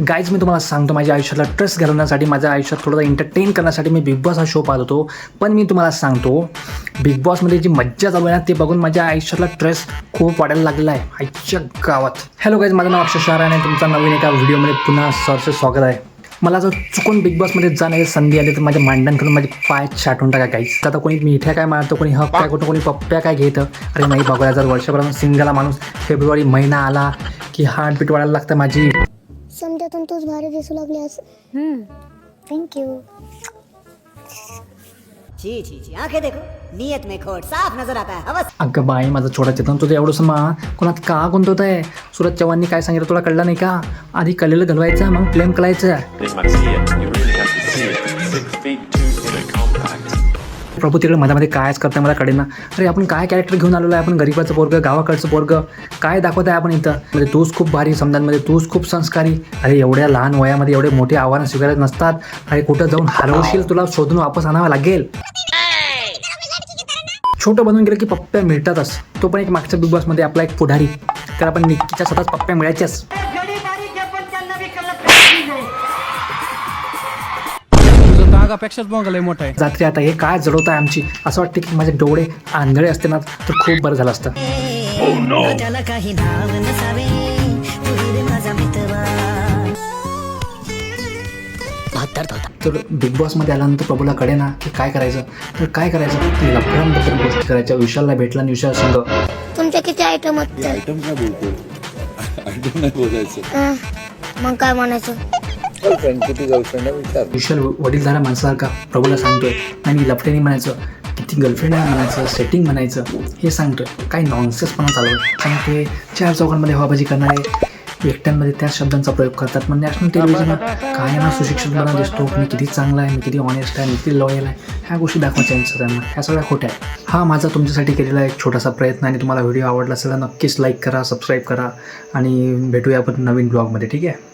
Guys मी तुम्हाला सांगतो, माझ्या आयुष्याला ट्रस्ट घालवण्यासाठी, माझ्या आयुष्यात थोडंसं एंटरटेन करण्यासाठी मी बिग बॉस हा शो पाहत होतो. पण मी तुम्हाला सांगतो, बिग बॉसमध्ये जी मज्जा चालू आहे ना, ते बघून माझ्या आयुष्यातला ट्रस्ट खूप वाढायला लागलेला आहे आजच्या गावात. हॅलो गाईज, माझं नाव अक्षय शाह आणि तुमचा नवीन एका व्हिडिओमध्ये पुन्हा सरचे स्वागत आहे. मला जर चुकून बिग बॉसमध्ये जाण्याची संधी आली तर माझ्या मांडण करून माझे पाय छाटून टाका गाईज. आता कोणी मिठ्या काय मारतं, कोणी हक काय करतो, कोणी पप्प्या काय घेतं. अरे नाही बघा, जर वर्षभरात सिंगला माणूस फेब्रुवारी महिना आला की हार्टबीट वाढायला लागतं माझी. समजातून तूच भारी दिसू लागलीस. थँक्यू. जी जी जी, आंखें देखो, नियत में खोट साफ नजर आता है. हवस. अगं बाई, माझं छोटा चेतन, तुझं एवढंसं कोणात का गुंतवत आहे? सूरज चव्हाणनी काय सांगितलं तुला कळलं नाही का? आधी कलेलं घालवायचं, मग प्लेम करायचं. प्रभू तिकडे मधामध्ये कायच करताय मला कळेना. अरे आपण काय कॅरेक्टर घेऊन आलेलो आहे? आपण गरीबाचं पोरगं, गावाकडचं पोरगं, काय दाखवत आहे आपण इथं? म्हणजे तूच खूप भारी समजांमध्ये, तूच खूप संस्कारी. अरे एवढ्या लहान वयामध्ये एवढे मोठे आव्हानं स्वीकारत नसतात. अरे कुठं जाऊन हरवशील, तुला शोधून वापस आणावं लागेल. छोटं बनून गेलं की पप्प्या मिळतातच. तो पण एक मागच्या बिग बॉसमध्ये आपला एक पुढारी, तर आपण निक्कीच्या स्वतःच पप्प्या मिळायच्याच. पेक्षाच मोगलय मोठा आहे. रात्री आता हे काय जडवत आहे आमची, असं वाटतं की माझे डोळे आंधळे असते ना तर खूप बरं झालं असतं. त्याला काही नाव नसावे, तू रे माझा मित्र. तर बिग बॉसमध्ये आल्यानंतर प्रभूला कळे ना की काय करायचं. तर काय करायचं, लफड्यांबद्दल गोष्टी करायच्या. विशालला भेटला आणि विशाल संघ तुमचे किती आयटम होते? आयटम काय बोलतो, आयटम नाही बोलायचं. मग काय म्हणायचं? गर्लफ्रेंड किती गर्लफ्रेंड आहे विचार. विशाल वडीलधाऱ्या माणसासारखा प्रभूला सांगतोय, आणि लफड्याने म्हणायचं, किती गर्लफ्रेंड आहे म्हणायचं, सेटिंग म्हणायचं, हे सांगतोय. काही नॉनसेन्सपणा चालू आहे. आणि ते चार चौघांमध्ये हवाबाजी करणारे एकट्यांमध्ये त्याच शब्दांचा प्रयोग करतात. पण नॅशनल टेलिव्हिजन काय ना सुशिक्षितपणा दिसतो, मी किती चांगला आहे, मी किती ऑनेस्ट आहे, मी किती लॉयल आहे, ह्या गोष्टी दाखवायच्या आहेत सगळ्यांना. ह्या सगळ्या खोट्या आहे. हा माझा तुमच्यासाठी केलेला एक छोटासा प्रयत्न, आणि तुम्हाला व्हिडिओ आवडला असेल तर नक्कीच लाईक करा, सबस्क्राईब करा, आणि भेटूया आपण नवीन ब्लॉगमध्ये. ठीक आहे.